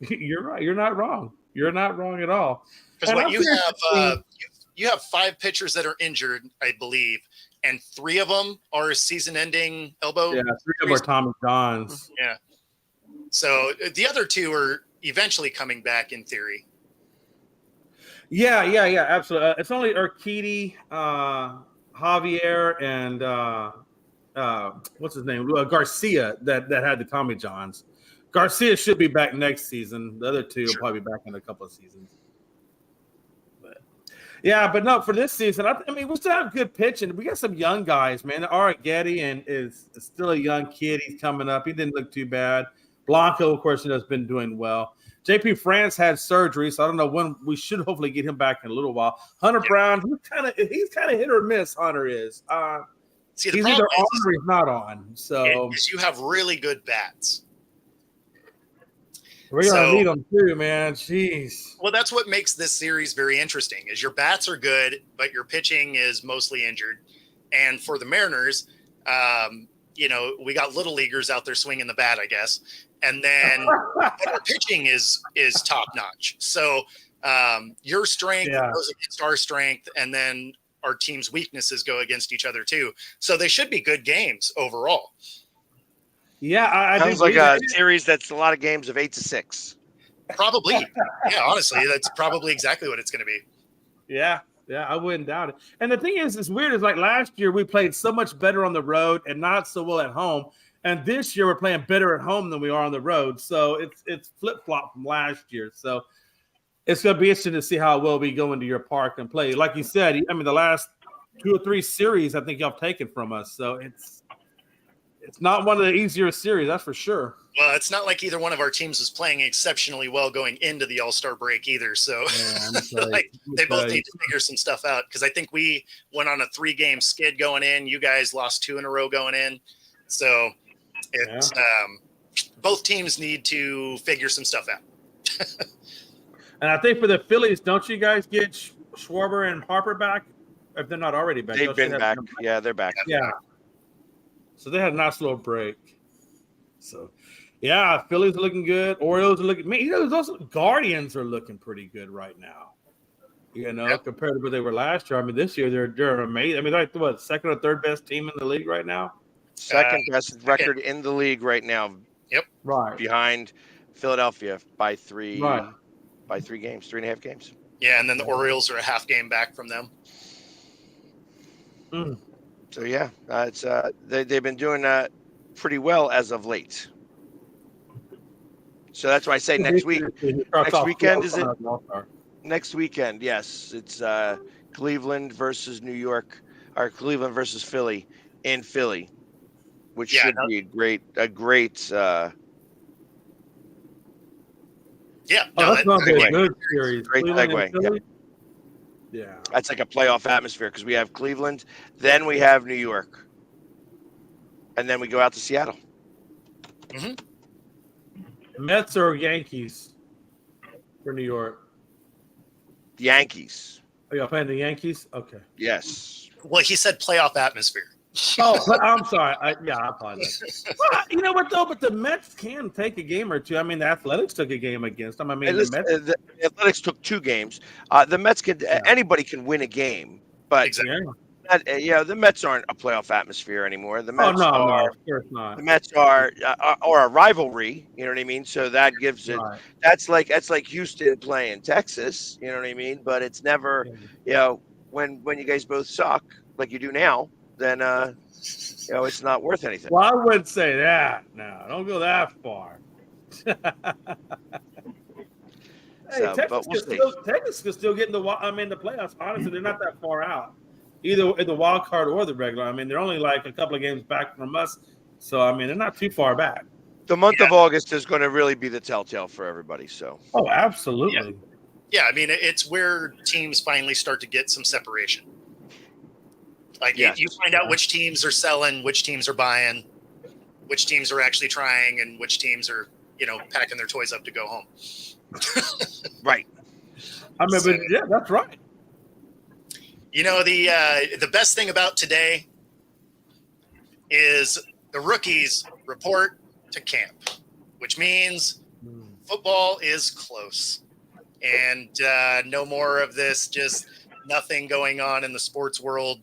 You're right. You're not wrong. You're not wrong at all. Because And what I'm you have, thinking- you have 5 pitchers that are injured, I believe, and 3 of them are season-ending elbow. yeah, 3 of them are Tommy Johns. Yeah. So the other 2 are eventually coming back in theory. Yeah, absolutely. It's only Urquidy, Javier, and what's his name? Garcia that had the Tommy Johns. Garcia should be back next season. The other 2 will probably be back in a couple of seasons. But no, for this season, I mean, we still have good pitching. We got some young guys, man. Getty is still a young kid. He's coming up. He didn't look too bad. Blanco, of course, has been doing well. JP France had surgery, so I don't know when. We should hopefully get him back in a little while. Hunter Brown, he's kind of hit or miss. Hunter is. See, the he's problem either on or he's not on. So is you have really good bats. We're gonna need them too, man. Jeez. Well, that's what makes this series very interesting. Is your bats are good, but your pitching is mostly injured. And for the Mariners, we got little leaguers out there swinging the bat, I guess. And then our pitching is top notch. So your strength goes against our strength, and then our team's weaknesses go against each other too. So they should be good games overall. Yeah, I sounds like a series that's a lot of games of 8-6. Probably. Yeah, honestly, that's probably exactly what it's going to be. Yeah, I wouldn't doubt it. And the thing is, it's weird. Is like last year we played so much better on the road and not so well at home. And this year we're playing better at home than we are on the road. So it's flip-flop from last year. So it's going to be interesting to see how well we go into your park and play. Like you said, I mean, the last 2 or 3 series I think y'all have taken from us. So it's not one of the easier series, that's for sure. Well, it's not like either one of our teams was playing exceptionally well going into the All-Star break either. So they both need to figure some stuff out, because I think we went on a 3-game skid going in. You guys lost 2 in a row going in. So both teams need to figure some stuff out. And I think for the Phillies, don't you guys get Schwarber and Harper back? If they're not already back. They've been back. Yeah, they're back. Yeah. So they had a nice little break. So, yeah, Phillies are looking good. Orioles are looking. Man, those Guardians are looking pretty good right now. Compared to what they were last year. I mean, this year they're amazing. I mean, they're what, second or third best team in the league right now? Second best record in the league right now. Yep. Right. Behind Philadelphia by 3. Right. By 3 games, 3.5 games. Yeah, and then the Orioles are a half game back from them. So yeah, it's they've been doing pretty well as of late. So that's why I say next week. Next weekend is it? Next weekend, yes, it's Cleveland versus New York, or Cleveland versus Philly in Philly, which should be a great. That's not a good series. Great segue. Yeah, that's like a playoff atmosphere, because we have Cleveland, then we have New York, and then we go out to Seattle. Mets or Yankees for New York? Yankees. Are y'all playing the Yankees? Okay. Yes. Well, he said playoff atmosphere. I'm sorry. I apologize. Well, you know what though? But the Mets can take a game or two. I mean, the Athletics took a game against them. I mean, the Athletics took 2 games. The Mets anybody can win a game, but the Mets aren't a playoff atmosphere anymore. The Mets no, of course not. The Mets are a rivalry. You know what I mean? So that gives it. Right. That's like Houston playing Texas. You know what I mean? But it's never. When you guys both suck like you do now, then it's not worth anything. Well, I wouldn't say that. No, don't go that far. Texas can still get in the playoffs. Honestly, they're not that far out, either in the wild card or the regular. I mean, they're only like a couple of games back from us. So, I mean, they're not too far back. The month of August is going to really be the telltale for everybody. So. Oh, absolutely. Yeah, I mean, it's where teams finally start to get some separation. Like you find out which teams are selling, which teams are buying, which teams are actually trying, and which teams are, packing their toys up to go home. Right. I mean, but yeah, that's right. The best thing about today is the rookies report to camp, which means football is close, and no more of this. Just nothing going on in the sports world.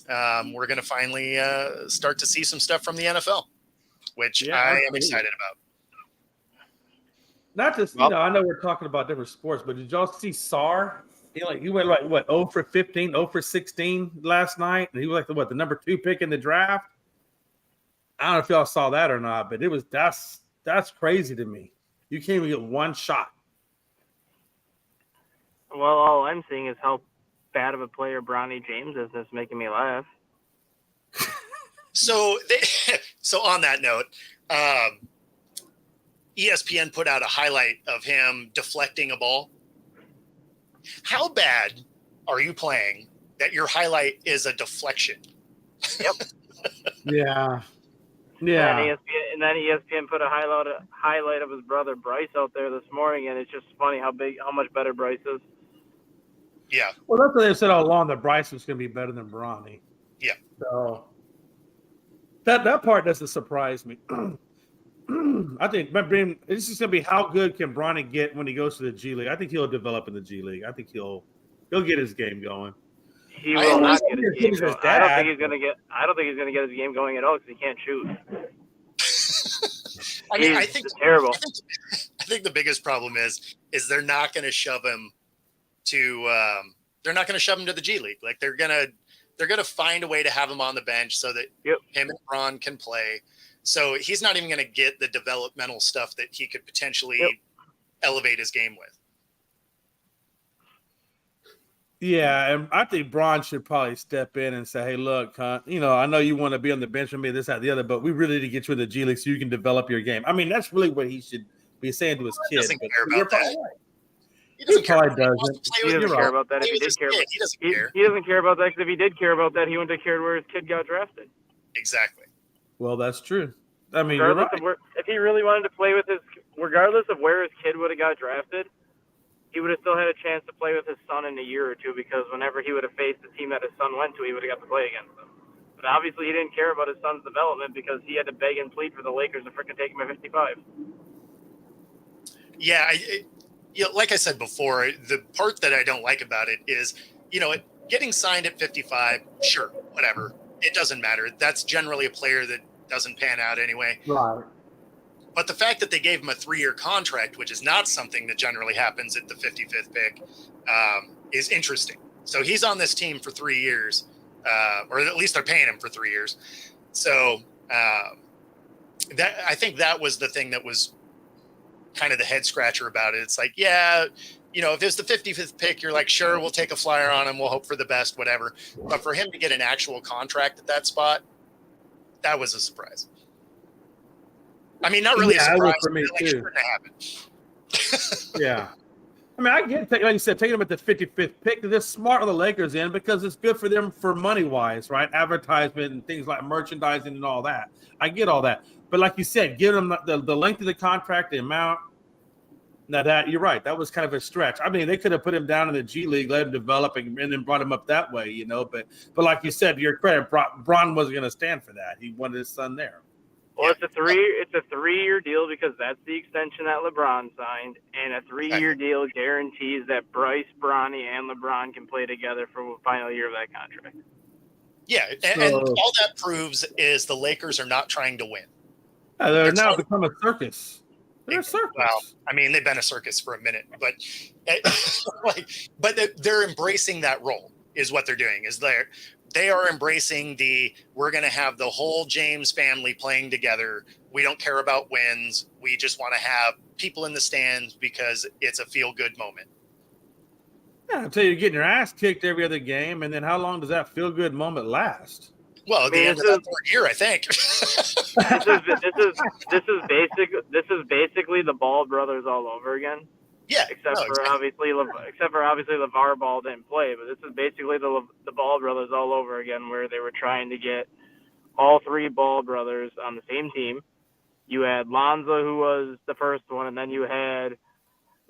We're going to finally start to see some stuff from the NFL, which I am excited about. Not just, I know we're talking about different sports, but did y'all see Sarr? He went like, 0 for 15, 0 for 16 last night, and he was like the number 2 pick in the draft. I don't know if y'all saw that or not, but that's crazy to me. You can't even get one shot. Well, all I'm seeing is how bad of a player Bronny James is, and it's making me laugh. So on that note, ESPN put out a highlight of him deflecting a ball. How bad are you playing that your highlight is a deflection? Yep. Yeah. And then ESPN put a highlight of his brother Bryce out there this morning, and it's just funny how much better Bryce is. Yeah. Well, that's what they've said all along, that Bryce was going to be better than Bronny. Yeah. So that part doesn't surprise me. I think it's just going to be how good can Bronny get when he goes to the G League. I think he'll develop in the G League. I think he'll get his game going. He will not get his game going. I don't think he's going to get his game going at all because he can't shoot. I think terrible. I think the biggest problem is they're not going to shove him to the G League. Like they're gonna find a way to have him on the bench so that him and Bron can play. So he's not even going to get the developmental stuff that he could potentially elevate his game with. Yeah, and I think Bron should probably step in and say, "Hey, look, I know you want to be on the bench with me, this, that, the other, but we really need to get you in the G League so you can develop your game." I mean, that's really what he should be saying to his kid. Doesn't care about that. Right. He doesn't care about that. If he did care, he doesn't care. He doesn't care about that because if he did care about that, he wouldn't have cared where his kid got drafted. Exactly. Well, that's true. I mean, regardless of if he really wanted to play with regardless of where his kid would have got drafted, he would have still had a chance to play with his son in a year or two because whenever he would have faced the team that his son went to, he would have got to play against them. But obviously, he didn't care about his son's development because he had to beg and plead for the Lakers to freaking take him at 55. Yeah, like I said before, the part that I don't like about it is, getting signed at 55, sure, whatever. It doesn't matter. That's generally a player that doesn't pan out anyway. Right. But the fact that they gave him a 3-year contract, which is not something that generally happens at the 55th pick, is interesting. So he's on this team for 3 years, or at least they're paying him for 3 years. So I think that was the thing that was kind of the head scratcher about it. It's like, if it's the 55th pick, you're like, sure, we'll take a flyer on him. We'll hope for the best, whatever. But for him to get an actual contract at that spot, that was a surprise. I mean, not really a surprise, for me but too. Yeah. I mean, I get, like you said, taking them at the 55th pick. They're smart on the Lakers end because it's good for them for money-wise, right? Advertisement and things like merchandising and all that. I get all that. But like you said, give them the length of the contract, the amount. Now that you're right, that was kind of a stretch. I mean, they could have put him down in the G League, let him develop, and then brought him up that way, But like you said, to your credit, Bron wasn't going to stand for that. He wanted his son there. Well, it's a 3-year deal because that's the extension that LeBron signed, and a 3-year deal guarantees that Bryce, Bronny, and LeBron can play together for the final year of that contract. Yeah, and all that proves is the Lakers are not trying to win. Yeah, they're now become a circus. They're a circus. Well, I mean, they've been a circus for a minute, but they're embracing that role is what they're doing. They are embracing we're going to have the whole James family playing together. We don't care about wins. We just want to have people in the stands because it's a feel-good moment. Yeah, until you're getting your ass kicked every other game, and then how long does that feel-good moment last? Well, at the end of that 3rd year, I think. This is basically the Ball brothers all over again. Yeah. Except for obviously LeVar Ball didn't play, but this is basically the Ball brothers all over again, where they were trying to get all 3 Ball brothers on the same team. You had Lonzo, who was the first one, and then you had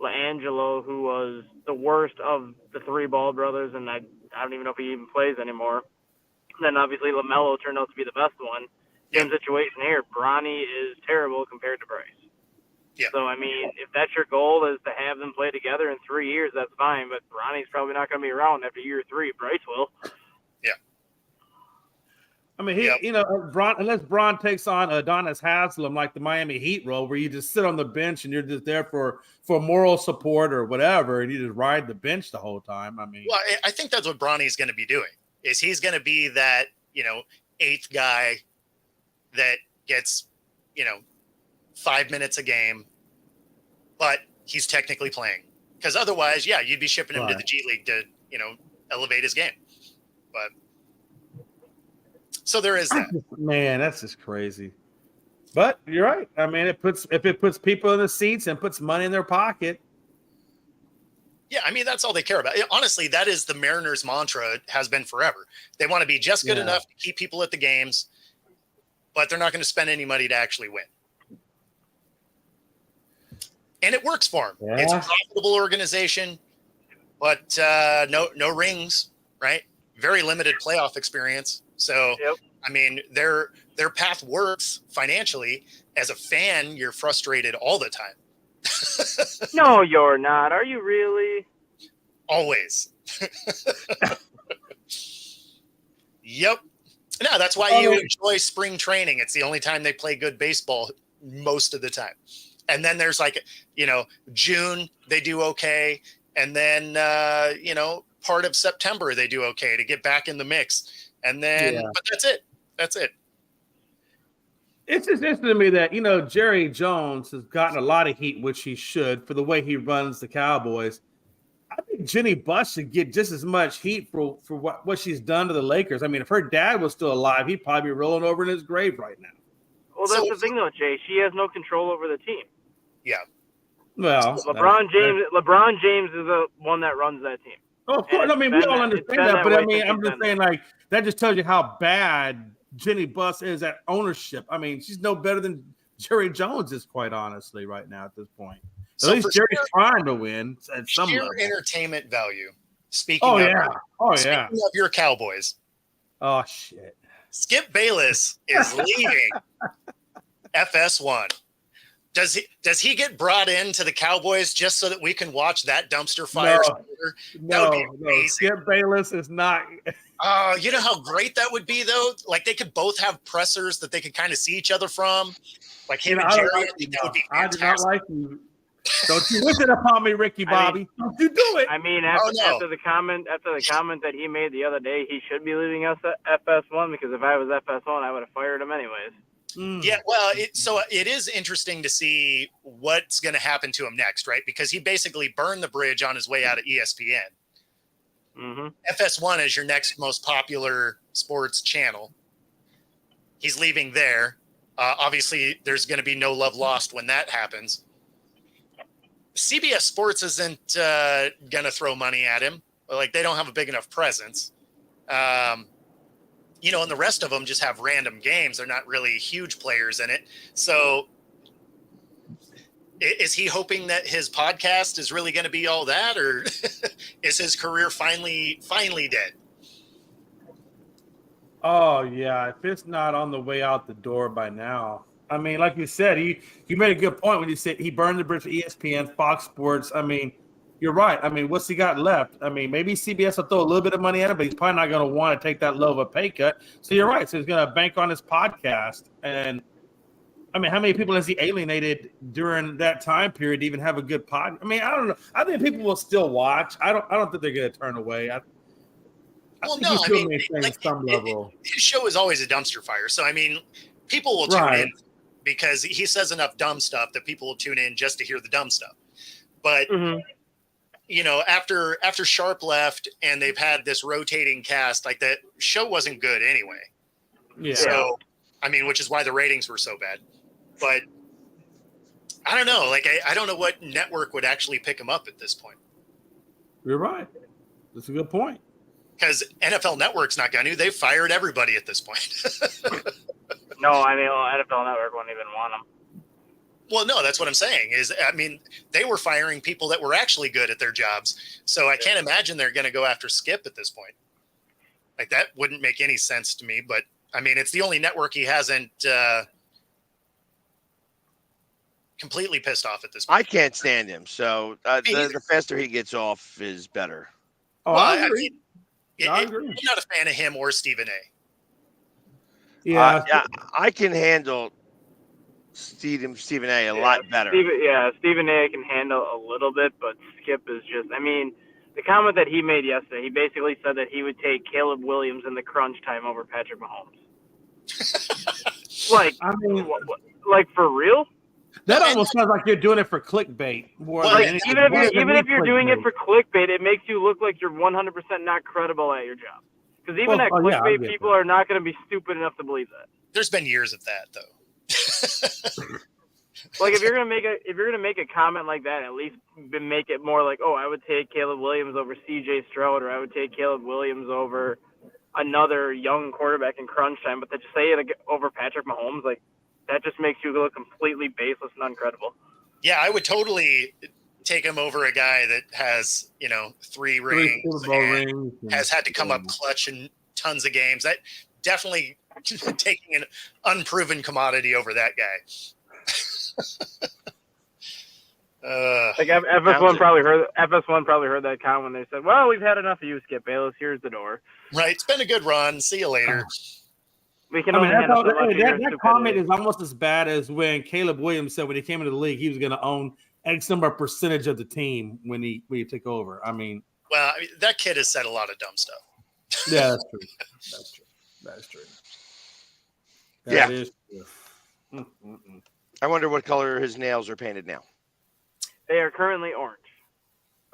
LaAngelo, who was the worst of the 3 Ball brothers, and I don't even know if he even plays anymore. And then obviously LaMelo turned out to be the best one. Same situation here. Bronny is terrible compared to Bryce. Yeah. So, I mean, if that's your goal is to have them play together in 3 years, that's fine. But Ronnie's probably not going to be around after year 3. Bryce will. Yeah. I mean, unless Braun takes on Adonis Haslam like the Miami Heat role, where you just sit on the bench and you're just there for moral support or whatever, and you just ride the bench the whole time. I mean, well, I think that's what Bronny's going to be doing. Is he's going to be that 8th guy that gets 5 minutes a game, but he's technically playing. Because otherwise, you'd be shipping him to the G League to elevate his game. But so there is that. Man, that's just crazy. But you're right. I mean, if it puts people in the seats and puts money in their pocket. Yeah, I mean, that's all they care about. Honestly, that is the Mariners' mantra, has been forever. They want to be just good enough to keep people at the games, but they're not going to spend any money to actually win. And it works for them. Yeah. It's a profitable organization, but no rings, right? Very limited playoff experience. So, I mean, their path works financially. As a fan, you're frustrated all the time. No, you're not. Are you really? Always. Yep. No, that's why you enjoy spring training. It's the only time they play good baseball most of the time. And then there's June, they do okay. And then, part of September, they do okay to get back in the mix. And then, but that's it. That's it. It's just interesting to me that, Jerry Jones has gotten a lot of heat, which he should, for the way he runs the Cowboys. I think Jenny Buss should get just as much heat for what she's done to the Lakers. I mean, if her dad was still alive, he'd probably be rolling over in his grave right now. Well, that's the thing, though, Jay. She has no control over the team. Yeah. Well, LeBron James is the one that runs that team. Oh, of course. I mean, we all understand that, but I mean, I'm just saying, that just tells you how bad Jenny Buss is at ownership. I mean, she's no better than Jerry Jones is, quite honestly, right now at this point. At least Jerry's trying to win at some level. Entertainment value. Speaking of your Cowboys. Oh, shit. Skip Bayless is leaving FS1. Does he get brought into the Cowboys just so that we can watch that dumpster fire? No. Skip Bayless is not. You know how great that would be, though? Like, they could both have pressers that they could kind of see each other from. Like him and Jerry. I do not like you. Don't you wish it upon me, Ricky Bobby. Don't you do it. I mean, after the comment that he made the other day, he should be leaving us at FS1, because if I was FS1, I would have fired him anyways. Yeah, well, it is interesting to see what's going to happen to him next, right? Because he basically burned the bridge on his way out of ESPN. Mm-hmm. FS1 is your next most popular sports channel. He's leaving there. Obviously, there's going to be no love lost when that happens. CBS Sports isn't going to throw money at him. Like, they don't have a big enough presence. And the rest of them just have random games. They're not really huge players in it. So is he hoping that his podcast is really going to be all that, or is his career finally dead? Oh, yeah. If it's not on the way out the door by now. I mean, like you said, you made a good point when you said he burned the bridge for ESPN, Fox Sports. I mean, you're right. I mean, what's he got left? I mean, maybe CBS will throw a little bit of money at him, but he's probably not going to want to take that low of a pay cut. So you're right. So he's going to bank on his podcast. And, I mean, how many people has he alienated during that time period to even have a good pod? I mean, I don't know. I think people will still watch. I don't think they're going to turn away. His show is always a dumpster fire. So, I mean, people will tune in because he says enough dumb stuff that people will tune in just to hear the dumb stuff. But, after Sharp left and they've had this rotating cast, like, that show wasn't good anyway. Yeah. So, I mean, which is why the ratings were so bad. But I don't know. Like, I don't know what network would actually pick him up at this point. You're right. That's a good point. Because NFL Network's not going to. They've fired everybody at this point. No, I mean, NFL Network won't even want them. Well, no, that's what I'm saying. They were firing people that were actually good at their jobs. So I can't imagine they're going to go after Skip at this point. Like, that wouldn't make any sense to me. But, I mean, it's the only network he hasn't completely pissed off at this point. I can't stand him. So the faster he gets off is better. Oh, Well, I agree. I agree. I'm not a fan of him or Stephen A. Yeah, I can handle Stephen A. a lot better. Stephen A. can handle a little bit, but Skip is just. I mean, the comment that he made yesterday, he basically said that he would take Caleb Williams in the crunch time over Patrick Mahomes. Like, I mean, like for real? that almost sounds like you're doing it for clickbait. Like, even if you're doing it for clickbait, it makes you look like you're 100% not credible at your job. Because even at clickbait, people are not going to be stupid enough to believe that. There's been years of that, though. Like, if you're gonna make a comment like that, at least make it more like, oh, I would take Caleb Williams over C.J. Stroud, or I would take Caleb Williams over another young quarterback in crunch time. But to just say it over Patrick Mahomes, like, that just makes you look completely baseless and uncredible. Yeah, I would totally take him over a guy that has, 3 rings, Super Bowl rings, has had to come up clutch in tons of games. That definitely taking an unproven commodity over that guy. Like FS1 probably heard that comment when they said, "Well, we've had enough of you, Skip Bayless. Here's the door." Right, it's been a good run. See you later. We can only handle so much of your that comment is almost as bad as when Caleb Williams said when he came into the league he was going to own X number of percentage of the team when he took over. I mean, that kid has said a lot of dumb stuff. Yeah, that's true. That's true. That is true. I wonder what color his nails are painted now. They are currently orange.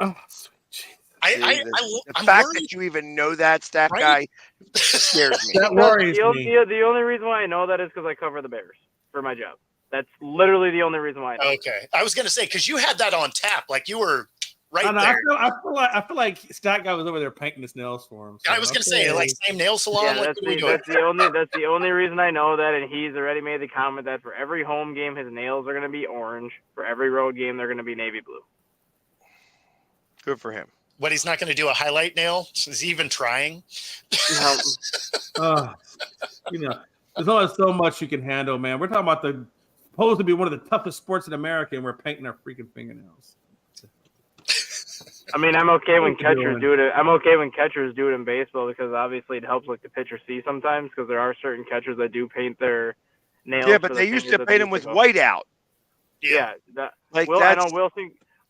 Oh, sweet Jesus. The fact that you even know that stat guy scares me. That worries me. The only reason why I know that is because I cover the Bears for my job. That's literally the only reason why I know. Okay. I was going to say, because you had that on tap. Like, you were right there. I feel like Stat Guy was over there painting his nails for him. So I was going to say, like, same nail salon. Yeah, that's the only reason I know that, and he's already made the comment that for every home game, his nails are going to be orange. For every road game, they're going to be navy blue. Good for him. What, he's not going to do a highlight nail? Is he even trying? There's only so much you can handle, man. We're talking about supposed to be one of the toughest sports in America, and we're painting our freaking fingernails. I mean, I'm okay when catchers do it. I'm okay when catchers do it in baseball because obviously it helps like the pitcher see sometimes because there are certain catchers that do paint their nails. Yeah, but they used to paint them with white out. Yeah, I know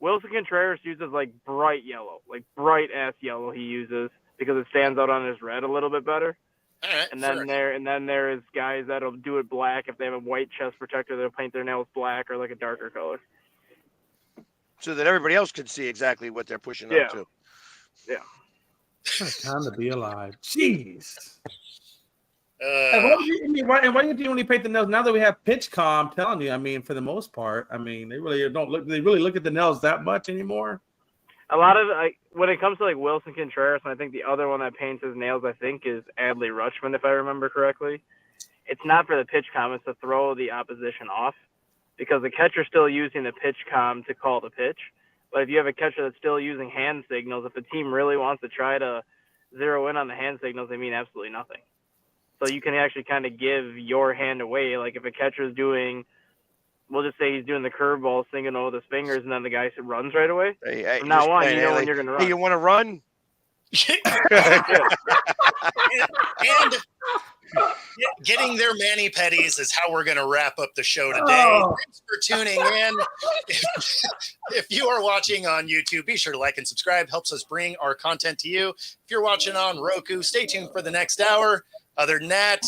Wilson Contreras uses like bright yellow, like bright ass yellow. He uses because it stands out on his red a little bit better. All right, and then there is guys that'll do it black if they have a white chest protector. They'll paint their nails black or like a darker color. So that everybody else can see exactly what they're pushing up to. Yeah. What a time to be alive. Jeez. Why do you only paint the nails now that we have PitchCom? I'm telling you, I mean, for the most part, I mean, they really look at the nails that much anymore. A lot of when it comes to like Wilson Contreras, and I think the other one that paints his nails, I think, is Adley Rutschman, if I remember correctly. It's not for the PitchCom; it's to throw the opposition off. Because the catcher's still using the PitchCom to call the pitch. But if you have a catcher that's still using hand signals, if the team really wants to try to zero in on the hand signals, they mean absolutely nothing. So you can actually kind of give your hand away. Like if a catcher's doing, we'll just say he's doing the curveball, singing with his fingers, and then the guy runs right away. From now on, you know when you're going to run. Hey, you want to run? and getting their mani-pedis is how we're going to wrap up the show today. Thanks for tuning in. If you are watching on YouTube, be sure to like and subscribe. Helps us bring our content to you. If you're watching on Roku, stay tuned for the next hour. Other than that,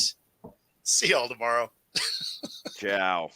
see y'all tomorrow. Ciao.